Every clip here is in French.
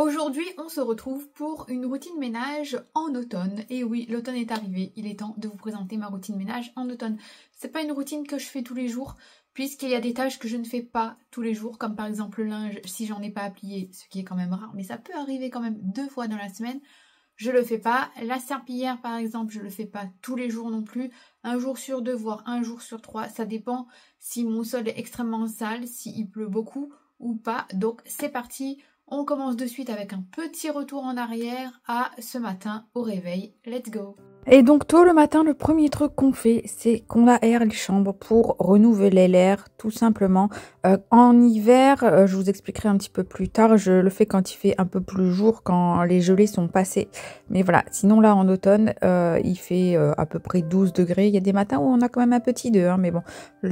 Aujourd'hui, on se retrouve pour une routine ménage en automne. Et oui, l'automne est arrivé, il est temps de vous présenter ma routine ménage en automne. C'est pas une routine que je fais tous les jours, puisqu'il y a des tâches que je ne fais pas tous les jours, comme par exemple le linge, si j'en ai pas à plier, ce qui est quand même rare, mais ça peut arriver quand même 2 fois dans la semaine. Je le fais pas. La serpillière, par exemple, je le fais pas tous les jours non plus. Un jour sur 2, voire un jour sur 3, ça dépend si mon sol est extrêmement sale, s'il pleut beaucoup ou pas. Donc c'est parti. On commence de suite avec un petit retour en arrière à ce matin au réveil. Let's go! Et donc tôt le matin, le premier truc qu'on fait, c'est qu'on aère les chambres pour renouveler l'air, tout simplement. En hiver, je vous expliquerai un petit peu plus tard, je le fais quand il fait un peu plus jour, quand les gelées sont passées. Mais voilà, sinon là en automne, il fait à peu près 12 degrés. Il y a des matins où on a quand même un petit 2, hein, mais bon,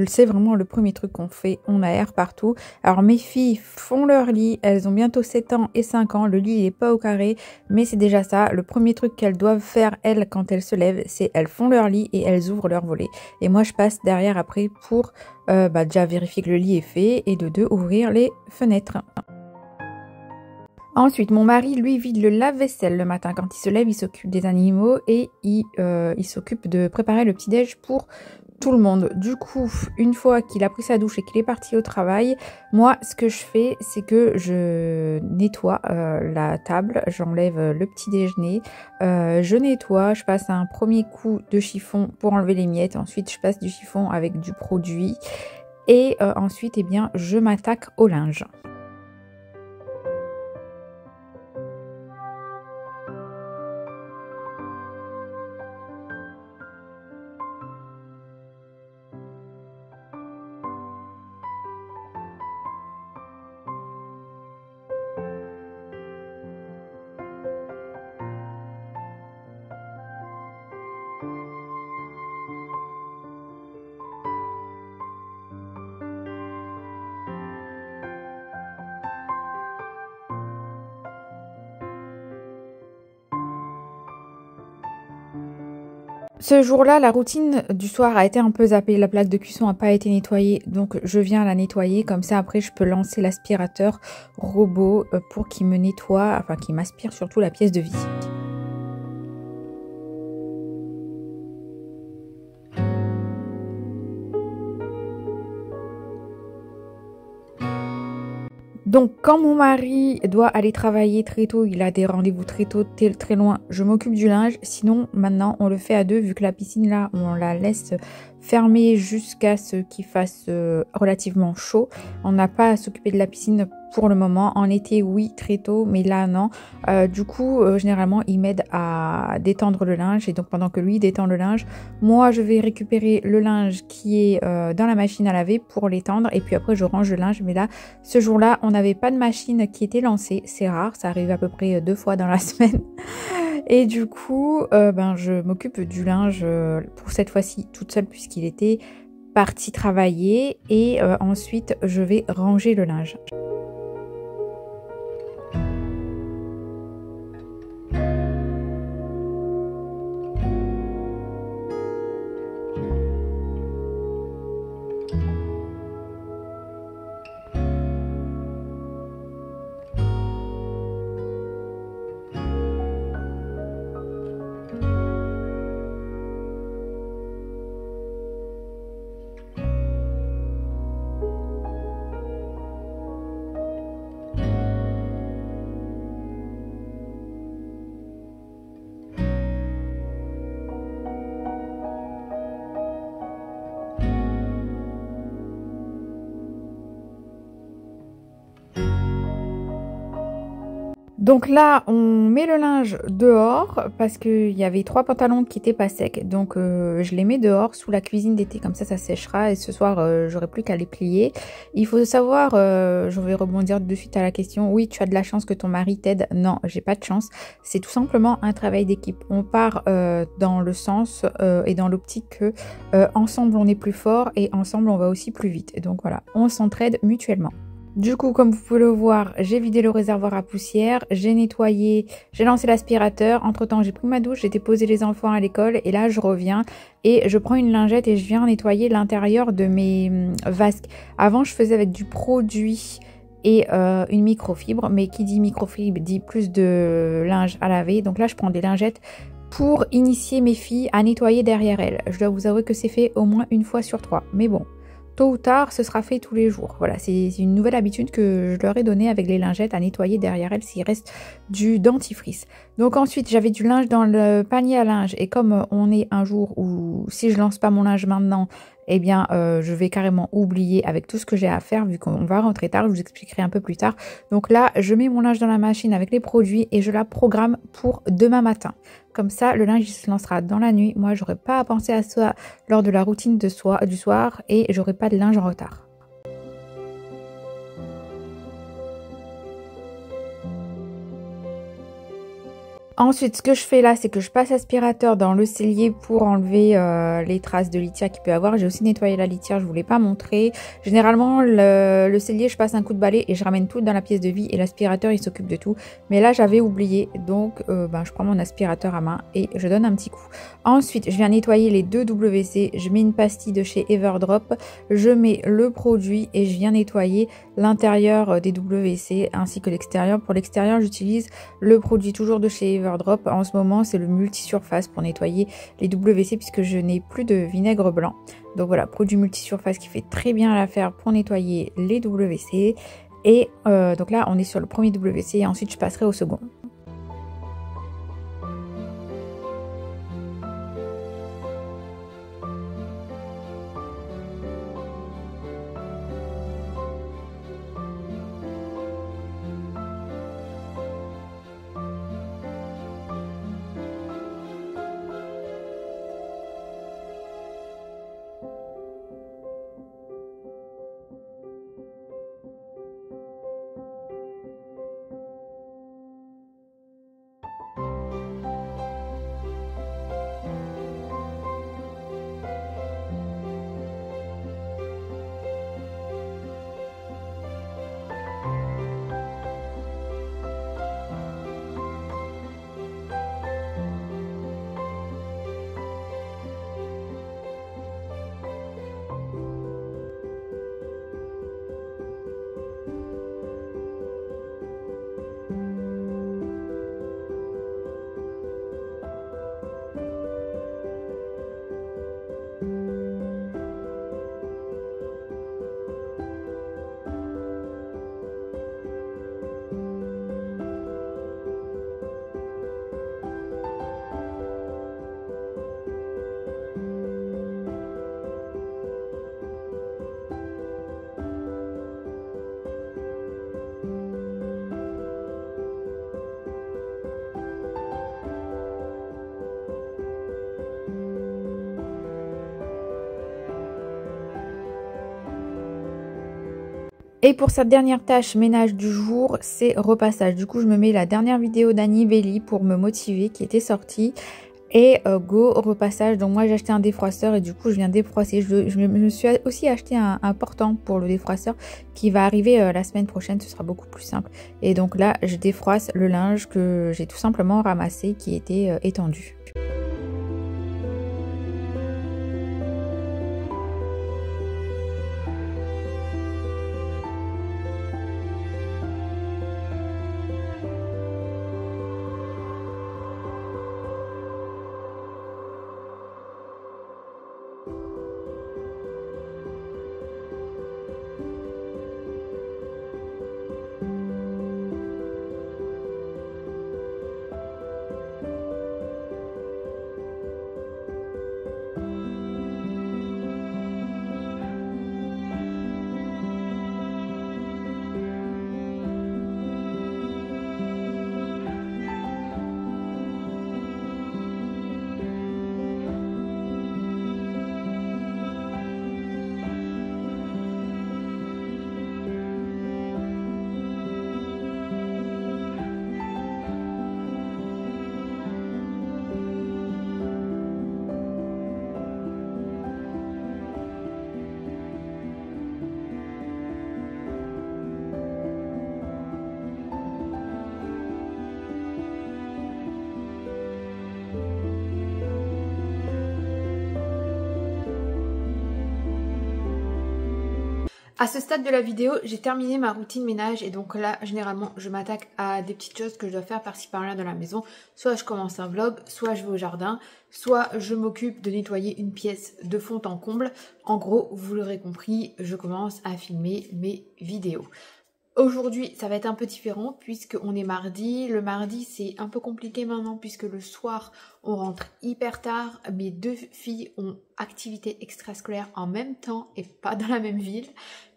c'est vraiment le premier truc qu'on fait, on aère partout. Alors mes filles font leur lit, elles ont bientôt 7 ans et 5 ans, le lit il n'est pas au carré, mais c'est déjà ça. Le premier truc qu'elles doivent faire, elles, quand elles se lèvent, c'est elles font leur lit et elles ouvrent leur volet. Et moi je passe derrière après pour déjà vérifier que le lit est fait et de 2 ouvrir les fenêtres. Ensuite, mon mari, lui, vide le lave-vaisselle le matin. Quand il se lève, il s'occupe des animaux et il s'occupe de préparer le petit-déj pour tout le monde. Du coup, une fois qu'il a pris sa douche et qu'il est parti au travail, moi, ce que je fais, c'est que je nettoie la table, j'enlève le petit déjeuner, je nettoie, je passe un premier coup de chiffon pour enlever les miettes, ensuite je passe du chiffon avec du produit et ensuite, eh bien, je m'attaque au linge. Ce jour-là, la routine du soir a été un peu zappée. La plaque de cuisson n'a pas été nettoyée, donc je viens la nettoyer. Comme ça, après, je peux lancer l'aspirateur robot pour qu'il me nettoie, enfin, qu'il m'aspire surtout la pièce de vie. Donc, quand mon mari doit aller travailler très tôt, il a des rendez-vous très tôt, très loin, je m'occupe du linge. Sinon, maintenant, on le fait à 2, vu que la piscine, là, on la laisse fermée jusqu'à ce qu'il fasse relativement chaud. On n'a pas à s'occuper de la piscine pour le moment. En été, oui, très tôt, mais là, non. Du coup, généralement, il m'aide à détendre le linge. Et donc, pendant que lui détend le linge, moi, je vais récupérer le linge qui est dans la machine à laver pour l'étendre. Et puis après, je range le linge. Mais là, ce jour-là, on n'avait pas de machine qui était lancée. C'est rare, ça arrive à peu près 2 fois dans la semaine. Et du coup, je m'occupe du linge pour cette fois-ci toute seule puisqu'il était parti travailler. Et ensuite, je vais ranger le linge. Donc là, on met le linge dehors parce qu'il y avait 3 pantalons qui n'étaient pas secs. Donc je les mets dehors sous la cuisine d'été, comme ça séchera. Et ce soir, j'aurai plus qu'à les plier. Il faut savoir, je vais rebondir de suite à la question. Oui, tu as de la chance que ton mari t'aide. Non, j'ai pas de chance. C'est tout simplement un travail d'équipe. On part dans le sens et dans l'optique que ensemble on est plus fort et ensemble on va aussi plus vite. Et donc voilà, on s'entraide mutuellement. Du coup, comme vous pouvez le voir, j'ai vidé le réservoir à poussière, j'ai nettoyé, j'ai lancé l'aspirateur. Entre-temps, j'ai pris ma douche, j'ai déposé les enfants à l'école et là, je reviens et je prends une lingette et je viens nettoyer l'intérieur de mes vasques. Avant, je faisais avec du produit et une microfibre. Mais qui dit microfibre dit plus de linge à laver. Donc là, je prends des lingettes pour initier mes filles à nettoyer derrière elles. Je dois vous avouer que c'est fait au moins une fois sur 3. Mais bon, tôt ou tard, ce sera fait tous les jours. Voilà, c'est une nouvelle habitude que je leur ai donnée avec les lingettes à nettoyer derrière elles s'il reste du dentifrice. Donc ensuite, j'avais du linge dans le panier à linge. Et comme on est un jour où si je lance pas mon linge maintenant, eh bien, je vais carrément oublier avec tout ce que j'ai à faire vu qu'on va rentrer tard. Je vous expliquerai un peu plus tard. Donc là, je mets mon linge dans la machine avec les produits et je la programme pour demain matin. Comme ça, le linge il se lancera dans la nuit. Moi, j'aurai pas à penser à ça lors de la routine du soir et j'aurai pas de linge en retard. Ensuite, ce que je fais là, c'est que je passe aspirateur dans le cellier pour enlever les traces de litière qu'il peut y avoir. J'ai aussi nettoyé la litière, je ne vous l'ai pas montré. Généralement, le cellier, je passe un coup de balai et je ramène tout dans la pièce de vie et l'aspirateur, il s'occupe de tout. Mais là, j'avais oublié, donc je prends mon aspirateur à main et je donne un petit coup. Ensuite, je viens nettoyer les deux WC. Je mets une pastille de chez Everdrop, je mets le produit et je viens nettoyer l'intérieur des WC ainsi que l'extérieur. Pour l'extérieur, j'utilise le produit toujours de chez Everdrop. En ce moment, c'est le multisurface pour nettoyer les WC puisque je n'ai plus de vinaigre blanc. Donc voilà, produit multisurface qui fait très bien l'affaire pour nettoyer les WC. Et donc là, on est sur le premier WC et ensuite je passerai au second. Et pour cette dernière tâche ménage du jour, c'est repassage. Du coup, je me mets la dernière vidéo d'Annie Belli pour me motiver qui était sortie. Et go repassage. Donc moi j'ai acheté un défroisseur et du coup je viens défroisser. Je me suis aussi acheté un portant pour le défroisseur qui va arriver la semaine prochaine. Ce sera beaucoup plus simple. Et donc là je défroisse le linge que j'ai tout simplement ramassé qui était étendu. À ce stade de la vidéo, j'ai terminé ma routine ménage et donc là, généralement, je m'attaque à des petites choses que je dois faire par-ci par-là dans la maison. Soit je commence un vlog, soit je vais au jardin, soit je m'occupe de nettoyer une pièce de fond en comble. En gros, vous l'aurez compris, je commence à filmer mes vidéos. Aujourd'hui, ça va être un peu différent puisqu'on est mardi. Le mardi, c'est un peu compliqué maintenant puisque le soir, on rentre hyper tard. Mes deux filles ont activité extrascolaire en même temps et pas dans la même ville.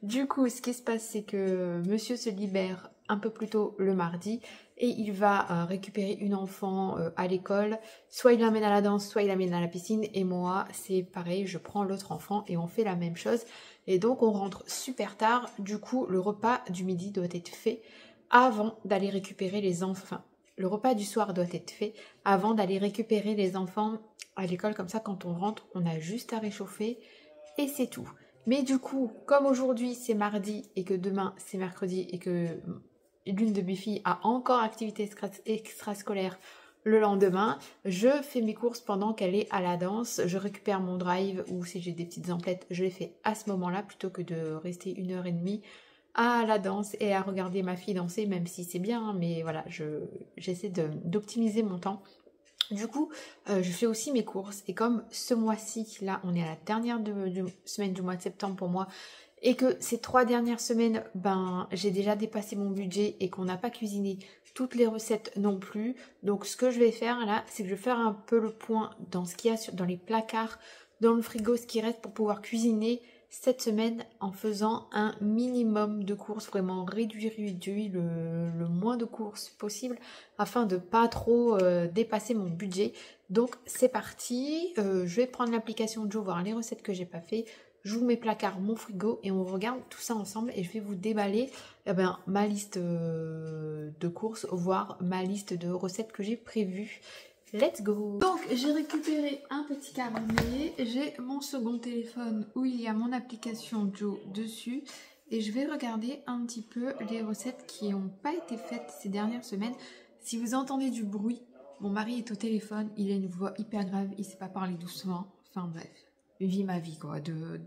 Du coup, ce qui se passe, c'est que monsieur se libère un peu plus tôt le mardi et il va récupérer une enfant à l'école. Soit il l'amène à la danse, soit il l'amène à la piscine. Et moi, c'est pareil, je prends l'autre enfant et on fait la même chose. Et donc, on rentre super tard. Du coup, le repas du midi doit être fait avant d'aller récupérer les enfants. Enfin, le repas du soir doit être fait avant d'aller récupérer les enfants à l'école. Comme ça, quand on rentre, on a juste à réchauffer et c'est tout. Mais du coup, comme aujourd'hui c'est mardi et que demain c'est mercredi et que l'une de mes filles a encore activité extrascolaire le lendemain, je fais mes courses pendant qu'elle est à la danse, je récupère mon drive ou si j'ai des petites emplettes, je les fais à ce moment-là plutôt que de rester 1h30 à la danse et à regarder ma fille danser, même si c'est bien, hein, mais voilà, j'essaie d'optimiser mon temps. Du coup, je fais aussi mes courses et comme ce mois-ci, là, on est à la dernière semaine du mois de septembre pour moi et que ces 3 dernières semaines, ben, j'ai déjà dépassé mon budget et qu'on n'a pas cuisiné toutes les recettes non plus. Donc, ce que je vais faire là, c'est que je vais faire un peu le point dans ce qu'il y a dans les placards, dans le frigo, ce qui reste pour pouvoir cuisiner cette semaine en faisant un minimum de courses, vraiment réduire le moins de courses possible afin de pas trop dépasser mon budget. Donc c'est parti, je vais prendre l'application Joe, voir les recettes que j'ai pas fait, j'ouvre mes placards, mon frigo et on regarde tout ça ensemble et je vais vous déballer ma liste de courses, voire ma liste de recettes que j'ai prévues. Let's go! Donc j'ai récupéré un petit carnet, j'ai mon second téléphone où il y a mon application Joe dessus et je vais regarder un petit peu les recettes qui n'ont pas été faites ces dernières semaines. Si vous entendez du bruit, mon mari est au téléphone, il a une voix hyper grave, il ne sait pas parler doucement, enfin bref, vit ma vie quoi, de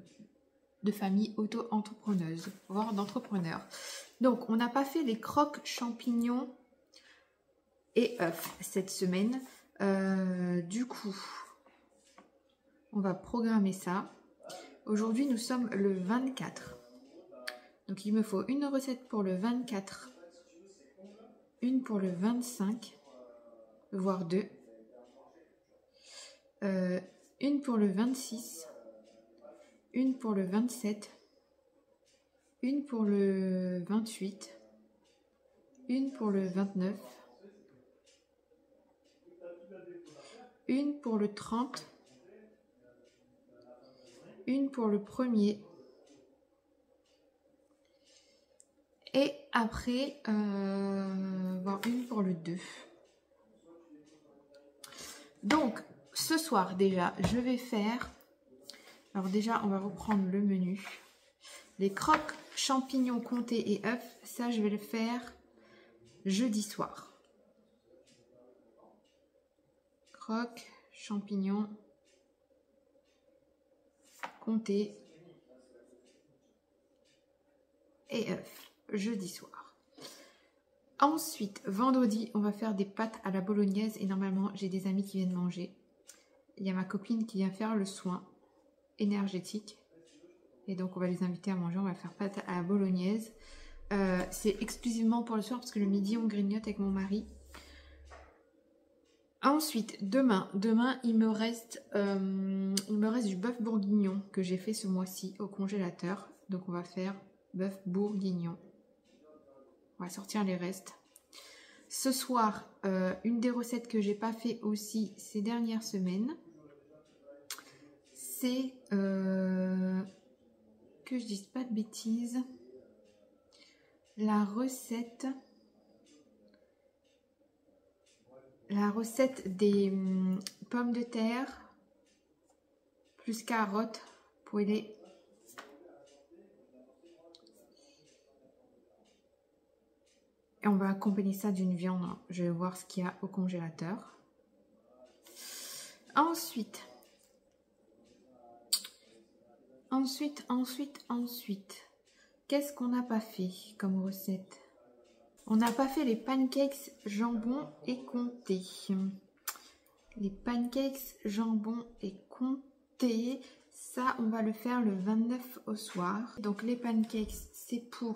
famille auto-entrepreneuse, voire d'entrepreneur. Donc on n'a pas fait les croques champignons et œufs cette semaine. Du coup, on va programmer ça. Aujourd'hui, nous sommes le 24. Donc, il me faut une recette pour le 24, une pour le 25, voire deux. Une pour le 26, une pour le 27, une pour le 28, une pour le 29, une pour le 30, une pour le 1er et après voire une pour le 2. Donc ce soir déjà je vais faire, alors déjà on va reprendre le menu, les croques champignons comtés et œufs, ça je vais le faire jeudi soir. Croques champignons comtés et œufs jeudi soir. Ensuite, vendredi, on va faire des pâtes à la bolognaise et normalement, j'ai des amis qui viennent manger. Il y a ma copine qui vient faire le soin énergétique et donc on va les inviter à manger. On va faire pâtes à la bolognaise. C'est exclusivement pour le soir parce que le midi, on grignote avec mon mari. Ensuite, demain il me reste du bœuf bourguignon que j'ai fait ce mois-ci au congélateur. Donc on va faire bœuf bourguignon. On va sortir les restes. Ce soir, une des recettes que j'ai pas fait aussi ces dernières semaines, c'est que je dise pas de bêtises, la recette des pommes de terre plus carottes poêlées. Et on va accompagner ça d'une viande. Je vais voir ce qu'il y a au congélateur. Ensuite, qu'est-ce qu'on n'a pas fait comme recette? On n'a pas fait les pancakes jambon et comté. Les pancakes jambon et comté, ça on va le faire le 29 au soir. Donc les pancakes c'est pour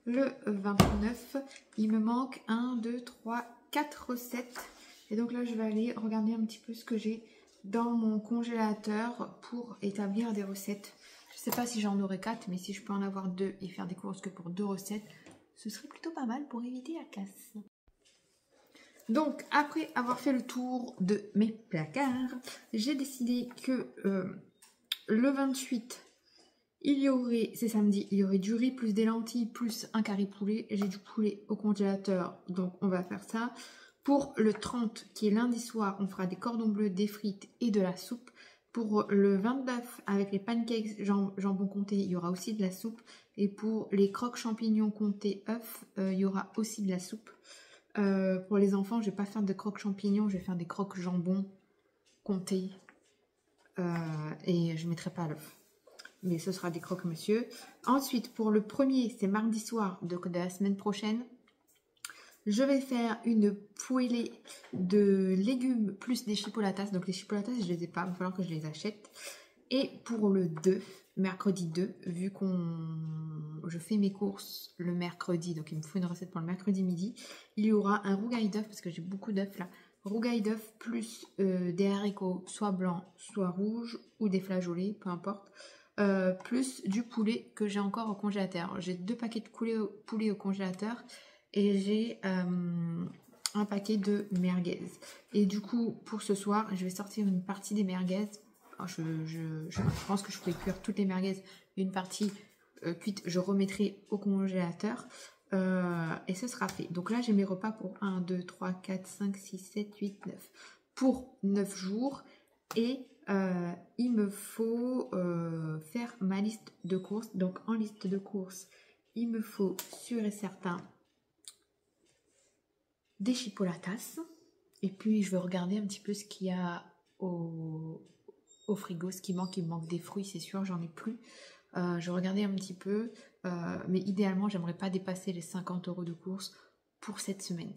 le 29. Il me manque 1, 2, 3, 4 recettes. Et donc là je vais aller regarder un petit peu ce que j'ai dans mon congélateur pour établir des recettes. Je sais pas si j'en aurai 4, mais si je peux en avoir 2 et faire des courses que pour 2 recettes, ce serait plutôt pas mal pour éviter la casse. Donc, après avoir fait le tour de mes placards, j'ai décidé que le 28, il y aurait, c'est samedi, il y aurait du riz plus des lentilles plus un curry poulet. J'ai du poulet au congélateur, donc on va faire ça. Pour le 30, qui est lundi soir, on fera des cordons bleus, des frites et de la soupe. Pour le 29, avec les pancakes jambon comté, il y aura aussi de la soupe. Et pour les croques champignons comté œufs, il y aura aussi de la soupe. Pour les enfants, je ne vais pas faire de croques champignons, je vais faire des croques jambon comté. Et je ne mettrai pas l'œuf. Mais ce sera des croques monsieur. Ensuite, pour le premier, c'est mardi soir de la semaine prochaine. Je vais faire une poêlée de légumes plus des chipolatas. Donc les chipolatas, je ne les ai pas, il va falloir que je les achète. Et pour le 2, mercredi 2, vu je fais mes courses le mercredi, donc il me faut une recette pour le mercredi midi, il y aura un rougail d'œuf, parce que j'ai beaucoup d'œufs là. Rougail d'œuf plus des haricots, soit blancs, soit rouges, ou des flageolets, peu importe. Plus du poulet que j'ai encore au congélateur. J'ai 2 paquets de poulet au congélateur. Et j'ai un paquet de merguez. Et du coup, pour ce soir, je vais sortir une partie des merguez. Alors, je pense que je pourrais cuire toutes les merguez. Une partie cuite, je remettrai au congélateur. Et ce sera fait. Donc là, j'ai mes repas pour 1, 2, 3, 4, 5, 6, 7, 8, 9. Pour 9 jours. Et il me faut faire ma liste de courses. Donc en liste de courses, il me faut sûr et certain des chipolatas, et puis je vais regarder un petit peu ce qu'il y a au frigo, ce qui manque. Il me manque des fruits, c'est sûr, j'en ai plus. Je vais regarder un petit peu, mais idéalement j'aimerais pas dépasser les 50 € de courses pour cette semaine.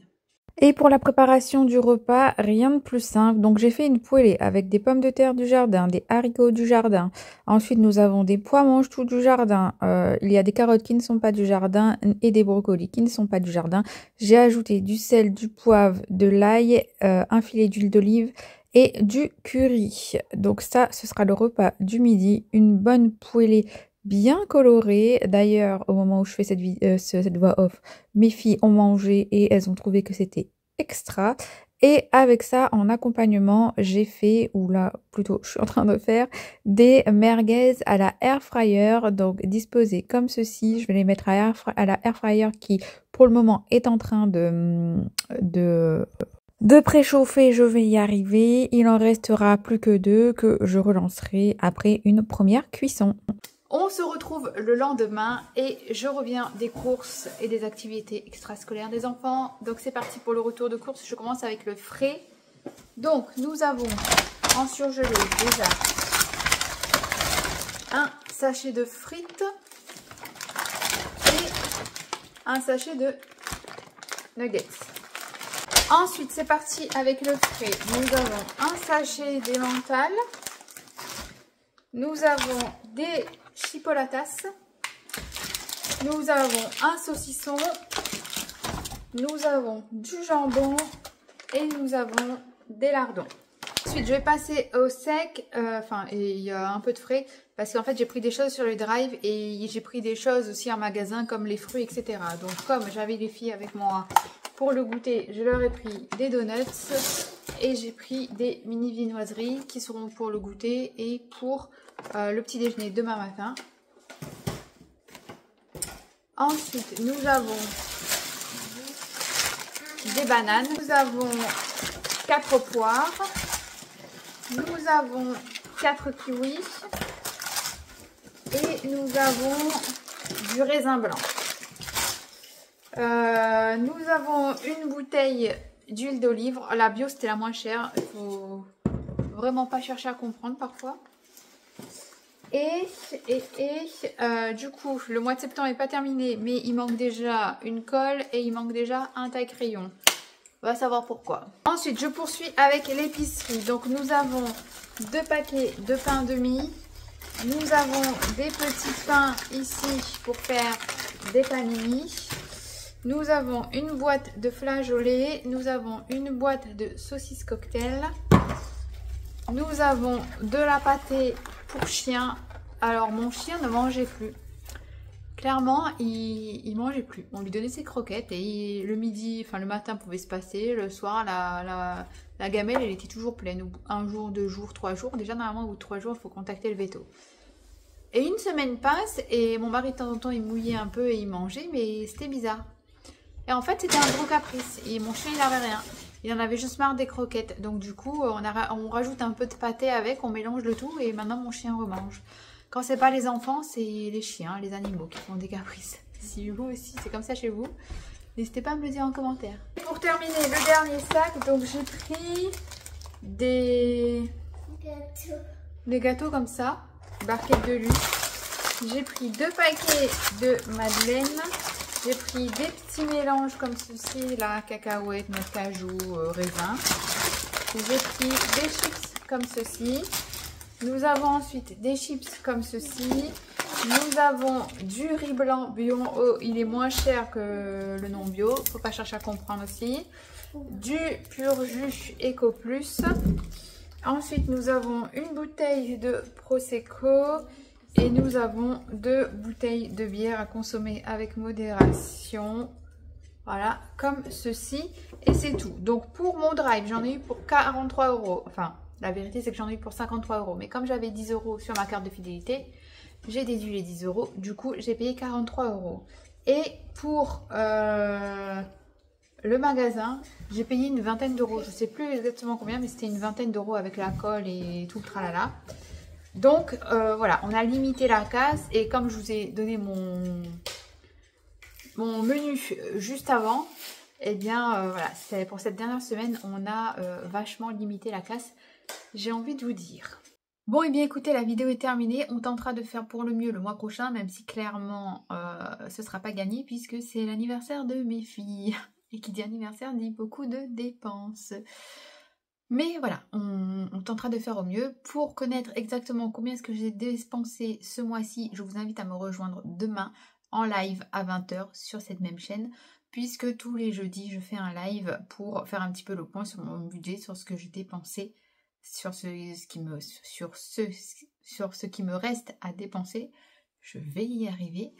Et pour la préparation du repas, rien de plus simple. Donc j'ai fait une poêlée avec des pommes de terre du jardin, des haricots du jardin. Ensuite nous avons des pois mange-tout du jardin. Il y a des carottes qui ne sont pas du jardin et des brocolis qui ne sont pas du jardin. J'ai ajouté du sel, du poivre, de l'ail, un filet d'huile d'olive et du curry. Donc ça, ce sera le repas du midi. Une bonne poêlée bien colorée. D'ailleurs, au moment où je fais cette voix off, mes filles ont mangé et elles ont trouvé que c'était extra. Et avec ça, en accompagnement, j'ai fait, ou là, plutôt, je suis en train de faire des merguez à la air fryer. Donc, disposées comme ceci. Je vais les mettre à la air fryer qui, pour le moment, est en train de préchauffer. Je vais y arriver. Il en restera plus que 2 que je relancerai après une première cuisson. On se retrouve le lendemain et je reviens des courses et des activités extrascolaires des enfants. Donc c'est parti pour le retour de courses. Je commence avec le frais. Donc nous avons en surgelé déjà un sachet de frites et un sachet de nuggets. Ensuite c'est parti avec le frais. Nous avons un sachet d'emmental. Nous avons des chipolatas, nous avons un saucisson, nous avons du jambon et nous avons des lardons. Ensuite, je vais passer au sec, et il y a un peu de frais parce qu'en fait, j'ai pris des choses sur le drive et j'ai pris des choses aussi en magasin comme les fruits, etc. Donc, comme j'avais les filles avec moi pour le goûter, je leur ai pris des donuts et j'ai pris des mini viennoiseries qui seront pour le goûter et pour le petit déjeuner demain matin. Ensuite, nous avons des bananes, nous avons 4 poires, nous avons 4 kiwis et nous avons du raisin blanc. Nous avons une bouteille d'huile d'olive. La bio, c'était la moins chère. Il faut vraiment pas chercher à comprendre parfois. Du coup, le mois de septembre n'est pas terminé, mais il manque déjà une colle et il manque déjà un taille-crayon. On va savoir pourquoi. Ensuite, je poursuis avec l'épicerie. Donc, nous avons 2 paquets de pain de mie. Nous avons des petits pains ici pour faire des panini. Nous avons une boîte de flageolets. Nous avons une boîte de saucisses cocktail. Nous avons de la pâtée pour chien. Alors, mon chien ne mangeait plus. Clairement, il mangeait plus. On lui donnait ses croquettes et le midi, enfin le matin pouvait se passer. Le soir, la gamelle, elle était toujours pleine. Un jour, 2 jours, 3 jours. Déjà, normalement, au bout de 3 jours, il faut contacter le veto. Et une semaine passe et mon mari, de temps en temps, il mouillait un peu et il mangeait, mais c'était bizarre. Et en fait, c'était un gros caprice. Et mon chien, il n'avait rien. Il en avait juste marre des croquettes. Donc, du coup, on rajoute un peu de pâté avec, on mélange le tout et maintenant, mon chien remange. Quand c'est pas les enfants, c'est les chiens, les animaux qui font des caprices. Si vous aussi, c'est comme ça chez vous, n'hésitez pas à me le dire en commentaire. Pour terminer, le dernier sac, donc j'ai pris des gâteaux comme ça, barquettes de luxe. J'ai pris 2 paquets de madeleine. J'ai pris des petits mélanges comme ceci, là, cacahuètes, noix de cajou, raisin. J'ai pris des chips comme ceci. Nous avons ensuite des chips comme ceci. Nous avons du riz blanc bio. Oh, il est moins cher que le non bio. Faut pas chercher à comprendre aussi. Du pur jus Eco Plus. Ensuite, nous avons une bouteille de Prosecco. Et nous avons 2 bouteilles de bière à consommer avec modération. Voilà, comme ceci. Et c'est tout. Donc, pour mon drive, j'en ai eu pour 43 €. Enfin, la vérité, c'est que j'en ai eu pour 53 €. Mais comme j'avais 10 € sur ma carte de fidélité, j'ai déduit les 10 €. Du coup, j'ai payé 43 €. Et pour le magasin, j'ai payé une vingtaine d'euros. Je ne sais plus exactement combien, mais c'était une vingtaine d'euros avec la colle et tout le tralala. Donc, voilà, on a limité la casse. Et comme je vous ai donné mon menu juste avant, eh bien, voilà, pour cette dernière semaine, on a vachement limité la casse. J'ai envie de vous dire. Bon, et bien écoutez, la vidéo est terminée. On tentera de faire pour le mieux le mois prochain, même si clairement ce ne sera pas gagné puisque c'est l'anniversaire de mes filles. Et qui dit anniversaire dit beaucoup de dépenses. Mais voilà, on tentera de faire au mieux. Pour connaître exactement combien est-ce que j'ai dépensé ce mois-ci, je vous invite à me rejoindre demain en live à 20 h sur cette même chaîne. Puisque tous les jeudis, je fais un live pour faire un petit peu le point sur mon budget, sur ce que j'ai dépensé. Sur ce qui me reste à dépenser. Je vais y arriver.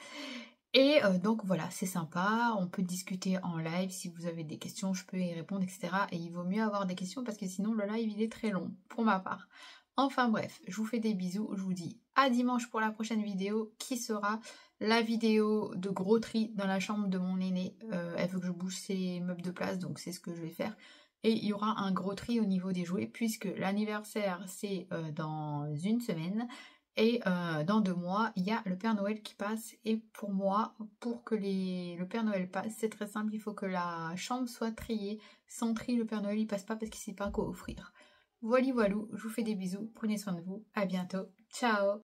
Et donc voilà, c'est sympa, on peut discuter en live, si vous avez des questions, je peux y répondre, etc. Et il vaut mieux avoir des questions parce que sinon le live il est très long, pour ma part. Enfin bref, je vous fais des bisous, je vous dis à dimanche pour la prochaine vidéo, qui sera la vidéo de gros tri dans la chambre de mon aîné. Elle veut que je bouge ses meubles de place, donc c'est ce que je vais faire. Et il y aura un gros tri au niveau des jouets, puisque l'anniversaire c'est dans une semaine. Et dans 2 mois, il y a le Père Noël qui passe. Et pour moi, pour que le Père Noël passe, c'est très simple. Il faut que la chambre soit triée. Sans tri, le Père Noël, il passe pas parce qu'il ne sait pas quoi offrir. Voilà, je vous fais des bisous. Prenez soin de vous. À bientôt. Ciao.